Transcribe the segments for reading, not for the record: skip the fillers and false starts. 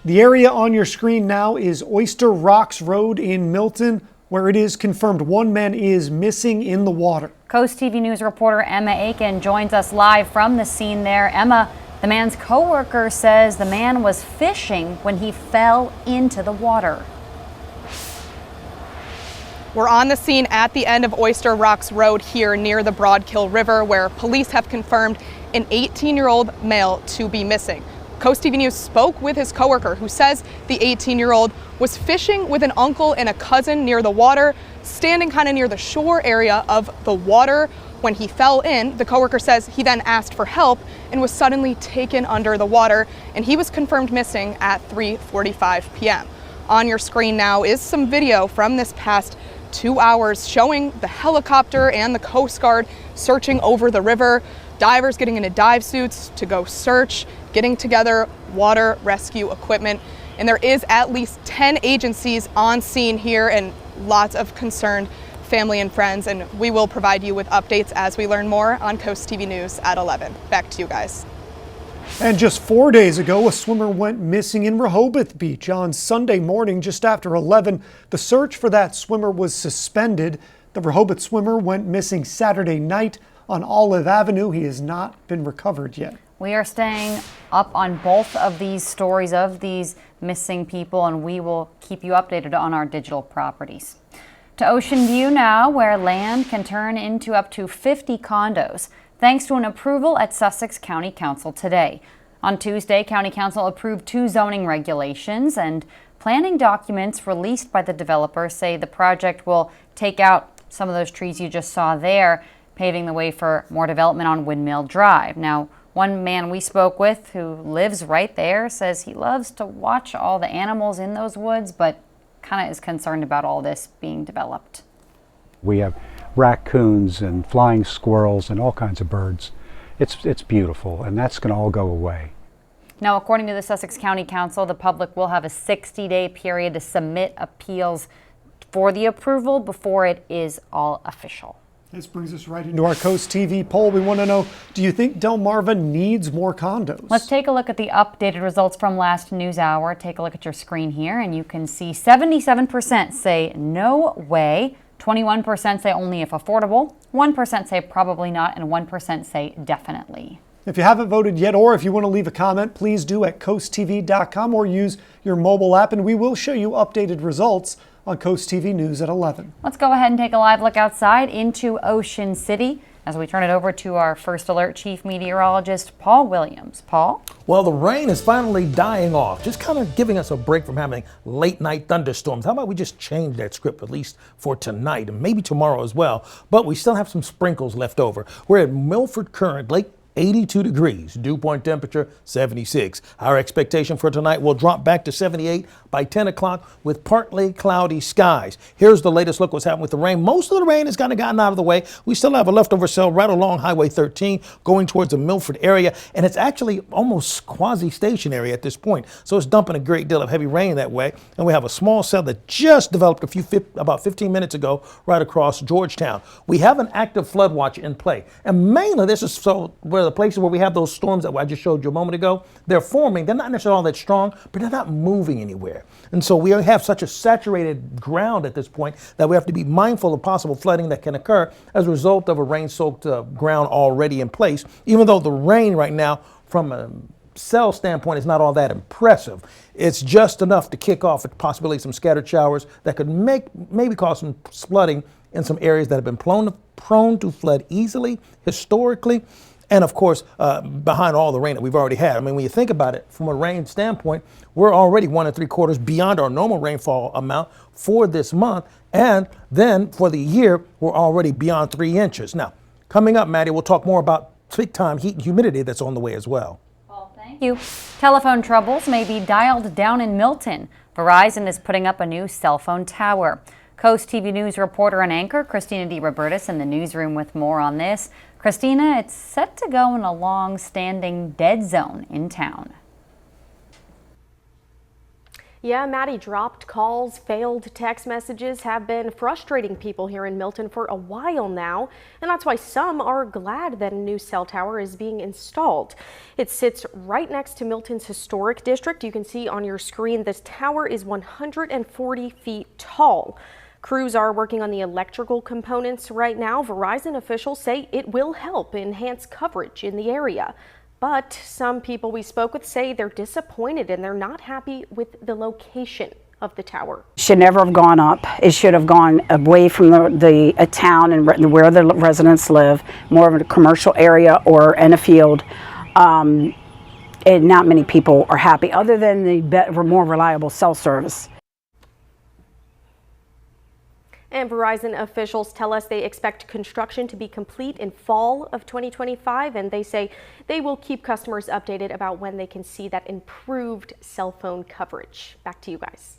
The area on your screen now is Oyster Rocks Road in Milton, where it is confirmed one man is missing in the water. CoastTV News reporter Emma Aiken joins us live from the scene there. Emma, the man's coworker says the man was fishing when he fell into the water. We're on the scene at the end of Oyster Rocks Road here near the Broadkill River, where police have confirmed an 18-year-old male to be missing. CoastTV News spoke with his coworker, who says the 18-year-old was fishing with an uncle and a cousin near the water, standing kind of near the shore area of the water. When he fell in, the coworker says he then asked for help and was suddenly taken under the water, and he was confirmed missing at 3:45 p.m. On your screen now is some video from this past 2 hours showing the helicopter and the Coast Guard searching over the river, divers getting into dive suits to go search, getting together water rescue equipment. And there is at least 10 agencies on scene here and lots of concerned family and friends. And we will provide you with updates as we learn more on CoastTV News at 11. Back to you guys. And just 4 days ago, a swimmer went missing in Rehoboth Beach. On Sunday morning, just after 11, the search for that swimmer was suspended. The Rehoboth swimmer went missing Saturday night on Olive Avenue. He has not been recovered yet. We are staying up on both of these stories of these missing people, and we will keep you updated on our digital properties. To Ocean View now, where land can turn into up to 50 condos, thanks to an approval at Sussex County Council today. On Tuesday, County Council approved 2 zoning regulations, and planning documents released by the developer say the project will take out some of those trees you just saw there, paving the way for more development on Windmill Drive. Now, one man we spoke with who lives right there says he loves to watch all the animals in those woods, but kind of is concerned about all this being developed. We have raccoons and flying squirrels and all kinds of birds. It's beautiful, and that's going to all go away. Now, according to the Sussex County Council, the public will have a 60-day period to submit appeals for the approval before it is all official. This brings us right into our CoastTV poll. We want to know, do you think Delmarva needs more condos? Let's take a look at the updated results from last news hour. Take a look at your screen here, and you can see 77% say no way, 21% say only if affordable, 1% say probably not, and 1% say definitely. If you haven't voted yet, or if you want to leave a comment, please do at coasttv.com or use your mobile app, and we will show you updated results on CoastTV News at 11. Let's go ahead and take a live look outside into Ocean City as we turn it over to our First Alert Chief Meteorologist, Paul Williams. Paul? Well, the rain is finally dying off, just kind of giving us a break from having late night thunderstorms. How about we just change that script, at least for tonight and maybe tomorrow as well. But we still have some sprinkles left over. We're at Milford Current Lake. 82 degrees, dew point temperature 76. Our expectation for tonight will drop back to 78 by 10 o'clock with partly cloudy skies. Here's the latest look what's happening with the rain. Most of the rain has kind of gotten out of the way. We still have a leftover cell right along Highway 13 going towards the Milford area, and it's actually almost quasi-stationary at this point. So it's dumping a great deal of heavy rain that way. And we have a small cell that just developed about 15 minutes ago right across Georgetown. We have an active flood watch in play, and mainly this is so where the places where we have those storms that I just showed you a moment ago, they're forming. They're not necessarily all that strong, but they're not moving anywhere. And so we have such a saturated ground at this point that we have to be mindful of possible flooding that can occur as a result of a rain-soaked ground already in place, even though the rain right now from a cell standpoint is not all that impressive. It's just enough to kick off possibly some scattered showers that could maybe cause some flooding in some areas that have been prone to flood easily historically. And of course, behind all the rain that we've already had. I mean, when you think about it from a rain standpoint, we're already 1 3/4 beyond our normal rainfall amount for this month. And then for the year, we're already beyond 3 inches. Now, coming up, Maddie, we'll talk more about big time heat and humidity that's on the way as well. Well, thank you. Telephone troubles may be dialed down in Milton. Verizon is putting up a new cell phone tower. CoastTV News reporter and anchor Christina DeRobertis in the newsroom with more on this. Christina, it's set to go in a long-standing dead zone in town. Yeah, Maddie, dropped calls, failed text messages have been frustrating people here in Milton for a while now, and that's why some are glad that a new cell tower is being installed. It sits right next to Milton's historic district. You can see on your screen this tower is 140 feet tall. Crews are working on the electrical components right now. Verizon officials say it will help enhance coverage in the area. But some people we spoke with say they're disappointed and they're not happy with the location of the tower. Should never have gone up. It should have gone away from the town and where the residents live, more of a commercial area or in a field. And not many people are happy other than the more reliable cell service. And Verizon officials tell us they expect construction to be complete in fall of 2025, and they say they will keep customers updated about when they can see that improved cell phone coverage. Back to you guys.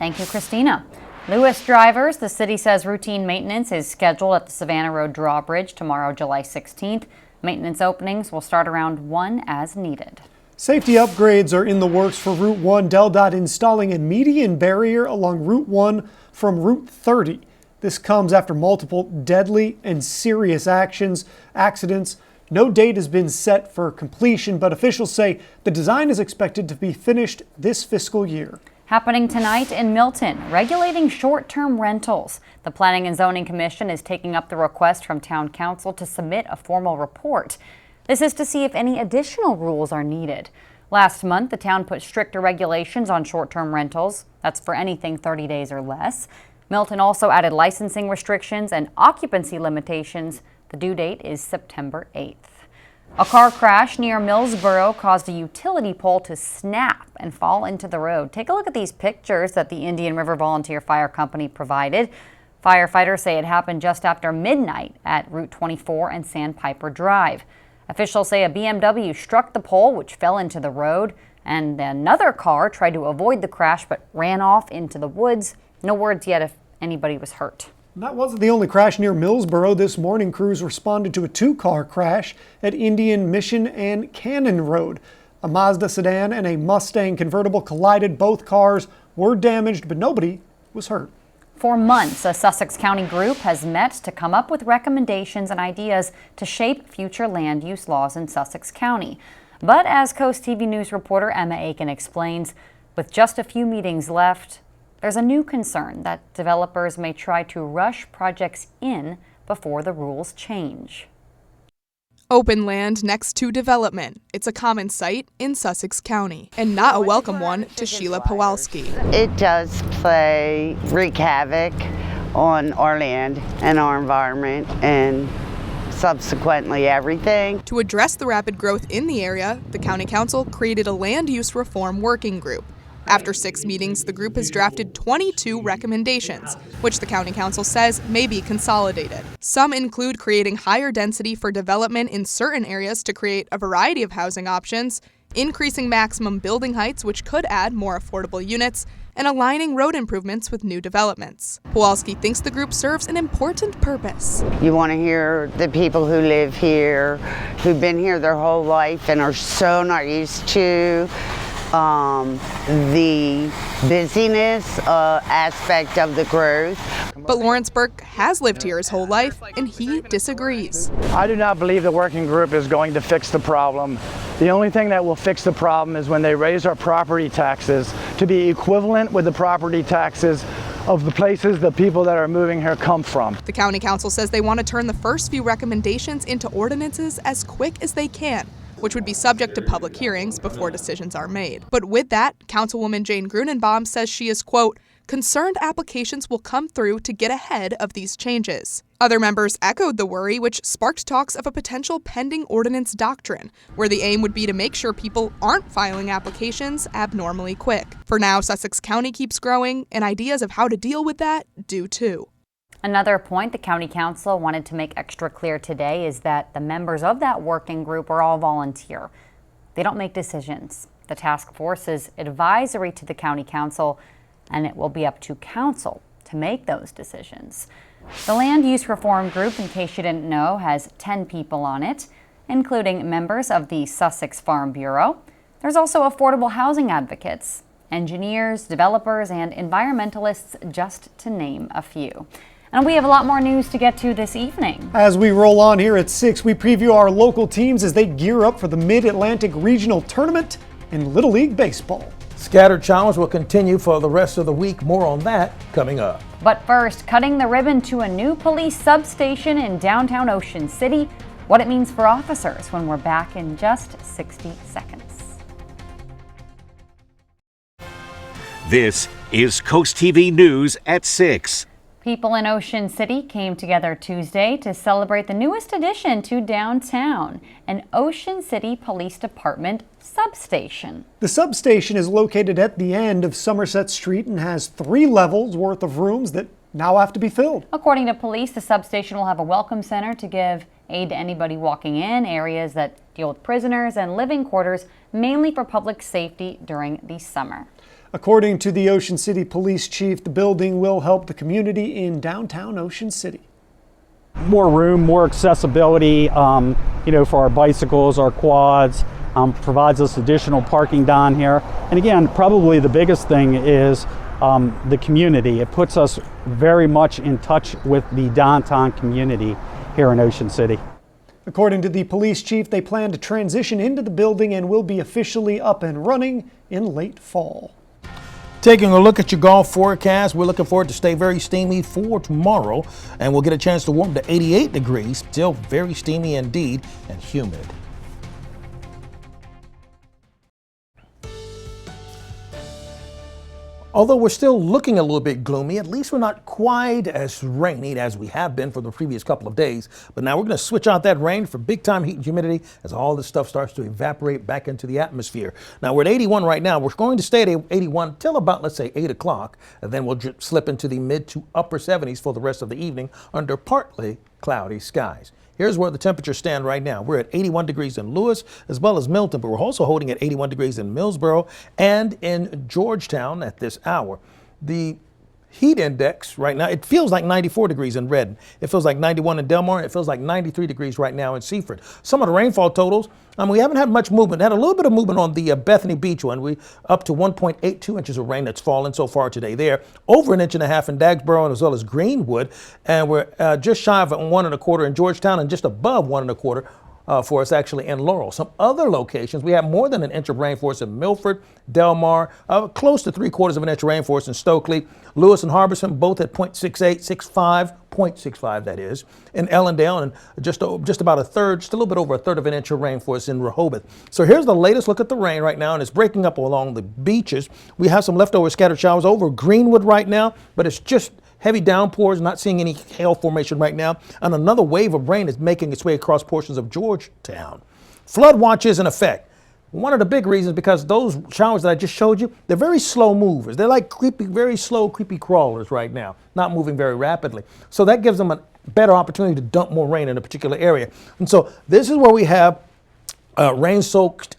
Thank you, Christina. Lewis drivers, the city says routine maintenance is scheduled at the Savannah Road drawbridge tomorrow, July 16th. Maintenance openings will start around 1 as needed. Safety upgrades are in the works for Route 1. DelDOT installing a median barrier along Route 1 from Route 30. This comes after multiple deadly and serious accidents. No date has been set for completion, but officials say the design is expected to be finished this fiscal year. Happening tonight in Milton, regulating short-term rentals. The Planning and Zoning Commission is taking up the request from Town Council to submit a formal report. This is to see if any additional rules are needed. Last month, the town put stricter regulations on short-term rentals. That's for anything 30 days or less. Milton also added licensing restrictions and occupancy limitations. The due date is September 8th. A car crash near Millsboro caused a utility pole to snap and fall into the road. Take a look at these pictures that the Indian River Volunteer Fire Company provided. Firefighters say it happened just after midnight at Route 24 and Sandpiper Drive. Officials say a BMW struck the pole, which fell into the road, and another car tried to avoid the crash but ran off into the woods. No words yet if anybody was hurt. That wasn't the only crash near Millsboro. This morning, crews responded to a two-car crash at Indian Mission and Cannon Road. A Mazda sedan and a Mustang convertible collided. Both cars were damaged, but nobody was hurt. For months, a Sussex County group has met to come up with recommendations and ideas to shape future land use laws in Sussex County. But as CoastTV News reporter Emma Aiken explains, with just a few meetings left, there's a new concern that developers may try to rush projects in before the rules change. Open land next to development. It's a common sight in Sussex County, and not a welcome one to Sheila Pawalski. It does wreak havoc on our land and our environment and subsequently everything. To address the rapid growth in the area, the County Council created a land use reform working group. After 6 meetings, the group has drafted 22 recommendations, which the County Council says may be consolidated. Some include creating higher density for development in certain areas to create a variety of housing options, increasing maximum building heights, which could add more affordable units, and aligning road improvements with new developments. Pawalski thinks the group serves an important purpose. You want to hear the people who live here, who've been here their whole life and are so not used to the busyness aspect of the growth. But Lawrence Burke has lived here his whole life, and he disagrees. I do not believe the working group is going to fix the problem. The only thing that will fix the problem is when they raise our property taxes to be equivalent with the property taxes of the places the people that are moving here come from. The County Council says they want to turn the first few recommendations into ordinances as quick as they can, which would be subject to public hearings before decisions are made. But with that, Councilwoman Jane Grunenbaum says she is, quote, concerned applications will come through to get ahead of these changes. Other members echoed the worry, which sparked talks of a potential pending ordinance doctrine, where the aim would be to make sure people aren't filing applications abnormally quick. For now, Sussex County keeps growing, and ideas of how to deal with that do too. Another point the County Council wanted to make extra clear today is that the members of that working group are all volunteer. They don't make decisions. The task force is advisory to the County Council, and it will be up to Council to make those decisions. The Land Use Reform Group, in case you didn't know, has 10 people on it, including members of the Sussex Farm Bureau. There's also affordable housing advocates engineers, developers, and environmentalists, just to name a few. And we have a lot more news to get to this evening. As we roll on here at 6, we preview our local teams as they gear up for the Mid-Atlantic Regional Tournament in Little League Baseball. Scattered showers will continue for the rest of the week. More on that coming up. But first, cutting the ribbon to a new police substation in downtown Ocean City, what it means for officers when we're back in just 60 seconds. This is Coast TV News at 6. People in Ocean City came together Tuesday to celebrate the newest addition to downtown, an Ocean City Police Department substation. The substation is located at the end of Somerset Street and has 3 levels worth of rooms that now have to be filled. According to police, the substation will have a welcome center to give aid to anybody walking in, areas that deal with prisoners, and living quarters, mainly for public safety during the summer. According to the Ocean City Police Chief, the building will help the community in downtown Ocean City. More room, more accessibility, for our bicycles, our quads, provides us additional parking down here. And again, probably the biggest thing is the community. It puts us very much in touch with the downtown community here in Ocean City. According to the police chief, they plan to transition into the building and will be officially up and running in late fall. Taking a look at your golf forecast, we're looking for it to stay very steamy for tomorrow, and we'll get a chance to warm to 88 degrees, still very steamy indeed and humid. Although we're still looking a little bit gloomy, at least we're not quite as rainy as we have been for the previous couple of days. But now we're going to switch out that rain for big time heat and humidity as all this stuff starts to evaporate back into the atmosphere. Now we're at 81 right now. We're going to stay at 81 till about, let's say, 8 o'clock. And then we'll slip into the mid to upper 70s for the rest of the evening under partly cloudy skies. Here's where the temperatures stand right now. We're at 81 degrees in Lewis as well as Milton, but we're also holding at 81 degrees in Millsboro and in Georgetown at this hour. The heat index right now, it feels like 94 degrees in Redden. It feels like 91 in Delmar, and it feels like 93 degrees right now in Seaford. Some of the rainfall totals, we haven't had much movement. Had a little bit of movement on the Bethany Beach one. We up to 1.82 inches of rain that's fallen so far today there. Over 1.5 inches in Dagsboro as well as Greenwood. And we're just shy of 1 1/4 in Georgetown and just above 1 1/4 for us actually in Laurel. Some other locations, we have more than 1 inch of rain for us in Milford, Delmar, close to 3/4 of an inch of rain for us in Stokely. Lewis and Harbison both at 0.65 that is, in Ellendale, and just about a third, just a little bit over 1/3 of an inch of rain for us in Rehoboth. So here's the latest look at the rain right now, and it's breaking up along the beaches. We have some leftover scattered showers over Greenwood right now, but it's just heavy downpours, not seeing any hail formation right now, and another wave of rain is making its way across portions of Georgetown. Flood watch is in effect. One of the big reasons because those showers that I just showed you, they're very slow movers. They're like creepy, very slow, creepy crawlers right now, not moving very rapidly. So that gives them a better opportunity to dump more rain in a particular area. And so this is where we have rain-soaked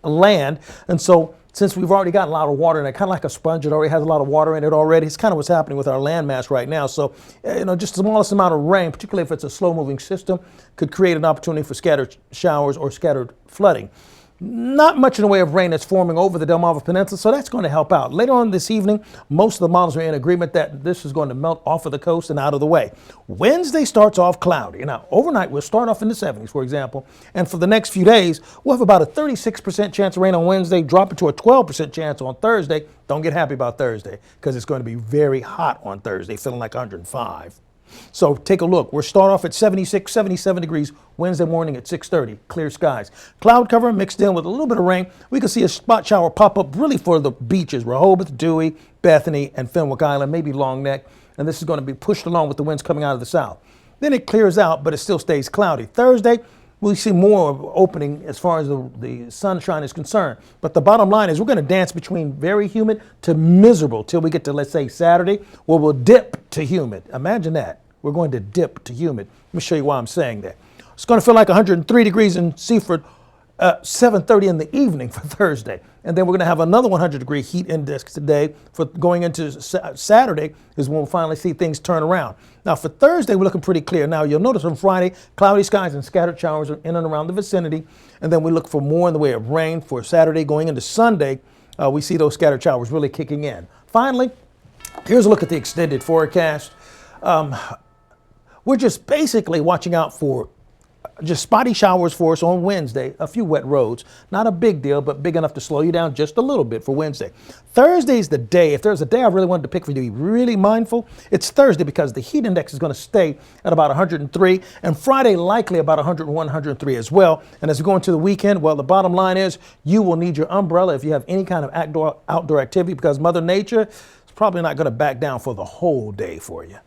land, and so since we've already got a lot of water in it, kind of like a sponge, it already has a lot of water in it already. It's kind of what's happening with our land mass right now. So, just the smallest amount of rain, particularly if it's a slow-moving system, could create an opportunity for scattered showers or scattered flooding. Not much in the way of rain that's forming over the Delmarva Peninsula, so that's going to help out. Later on this evening, most of the models are in agreement that this is going to melt off of the coast and out of the way. Wednesday starts off cloudy. Now, overnight, we'll start off in the 70s, for example, and for the next few days, we'll have about a 36% chance of rain on Wednesday, dropping to a 12% chance on Thursday. Don't get happy about Thursday, because it's going to be very hot on Thursday, feeling like 105. So take a look. We're start off at 76, 77 degrees Wednesday morning at 6:30. Clear skies. Cloud cover mixed in with a little bit of rain. We can see a spot shower pop up really for the beaches, Rehoboth, Dewey, Bethany, and Fenwick Island, maybe Long Neck. And this is going to be pushed along with the winds coming out of the south. Then it clears out, but it still stays cloudy. Thursday, we see more opening as far as the sunshine is concerned. But the bottom line is we're going to dance between very humid to miserable till we get to, let's say, Saturday, where we'll dip to humid. Imagine that. We're going to dip to humid. Let me show you why I'm saying that. It's going to feel like 103 degrees in Seaford, 7:30 in the evening for Thursday. And then we're going to have another 100-degree heat index today for going into Saturday is when we'll finally see things turn around. Now for Thursday, we're looking pretty clear. Now you'll notice on Friday, cloudy skies and scattered showers are in and around the vicinity. And then we look for more in the way of rain for Saturday going into Sunday. we see those scattered showers really kicking in. Finally, here's a look at the extended forecast. We're just basically watching out for just spotty showers for us on Wednesday, a few wet roads. Not a big deal, but big enough to slow you down just a little bit for Wednesday. Thursday's the day. If there's a day I really wanted to pick for you to be really mindful, it's Thursday because the heat index is going to stay at about 103, and Friday likely about 101, 103 as well. And as we go into the weekend, well, the bottom line is you will need your umbrella if you have any kind of outdoor activity because Mother Nature is probably not going to back down for the whole day for you.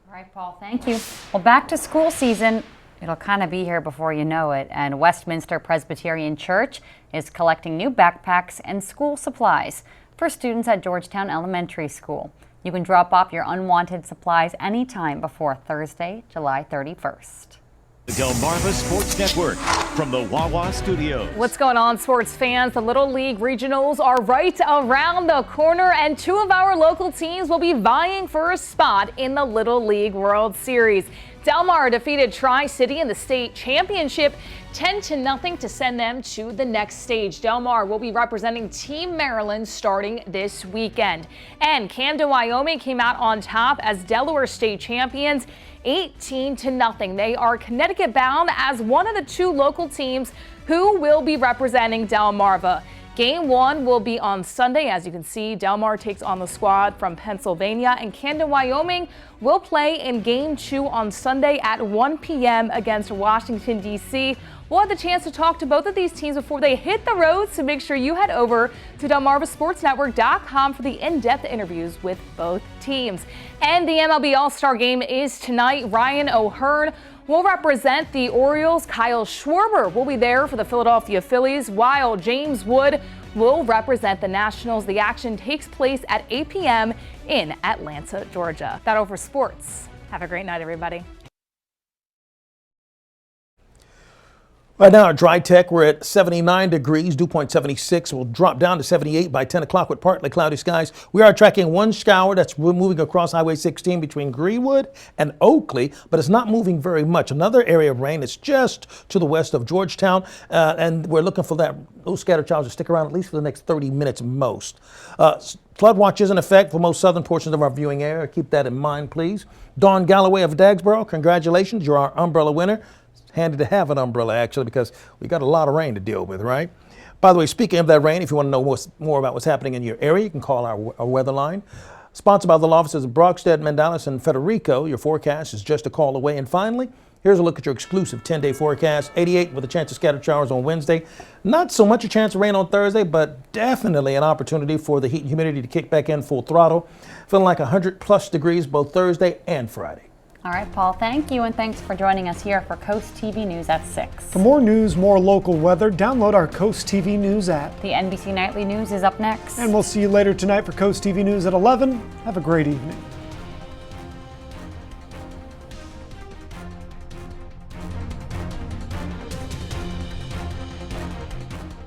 All right, Paul, thank you. Well, back to school season. It'll kind of be here before you know it, and Westminster Presbyterian Church is collecting new backpacks and school supplies for students at Georgetown Elementary School. You can drop off your unwanted supplies anytime before Thursday, July 31st. The Delmarva Sports Network from the Wawa Studios. What's going on, sports fans? The Little League Regionals are right around the corner, and two of our local teams will be vying for a spot in the Little League World Series. Del Mar defeated Tri-City in the state championship 10-0 to send them to the next stage. Del Mar will be representing Team Maryland starting this weekend. And Camden, Wyoming came out on top as Delaware state champions 18-0. They are Connecticut bound as one of the two local teams who will be representing Delmarva. Game 1 will be on Sunday. As you can see, Del Mar takes on the squad from Pennsylvania, and Camden, Wyoming will play in Game 2 on Sunday at 1 p.m. against Washington, D.C. We'll have the chance to talk to both of these teams before they hit the road, so make sure you head over to DelmarvaSportsNetwork.com for the in-depth interviews with both teams. And the MLB All-Star Game is tonight. Ryan O'Hearn will represent the Orioles. Kyle Schwarber will be there for the Philadelphia Phillies, while James Wood will represent the Nationals. The action takes place at 8 p.m. in Atlanta, Georgia. That over sports. Have a great night, everybody. Right now at Dry Tech, we're at 79 degrees, dew point 76. We'll drop down to 78 by 10 o'clock with partly cloudy skies. We are tracking one shower that's moving across Highway 16 between Greenwood and Oakley, but it's not moving very much. Another area of rain is just to the west of Georgetown, and we're looking for those scattered showers to stick around at least for the next 30 minutes most. Flood watch is in effect for most southern portions of our viewing area. Keep that in mind, please. Dawn Galloway of Dagsboro, congratulations. You're our umbrella winner. Handy to have an umbrella, actually, because we got a lot of rain to deal with, right? By the way, speaking of that rain, if you want to know more about what's happening in your area, you can call our weather line. Sponsored by the law offices of Brockstead, Mandalis, and Federico. Your forecast is just a call away. And finally, here's a look at your exclusive 10-day forecast. 88 with a chance of scattered showers on Wednesday. Not so much a chance of rain on Thursday, but definitely an opportunity for the heat and humidity to kick back in full throttle. Feeling like 100+ degrees both Thursday and Friday. All right, Paul, thank you, and thanks for joining us here for Coast TV News at 6. For more news, more local weather, download our Coast TV News app. The NBC Nightly News is up next. And we'll see you later tonight for Coast TV News at 11. Have a great evening.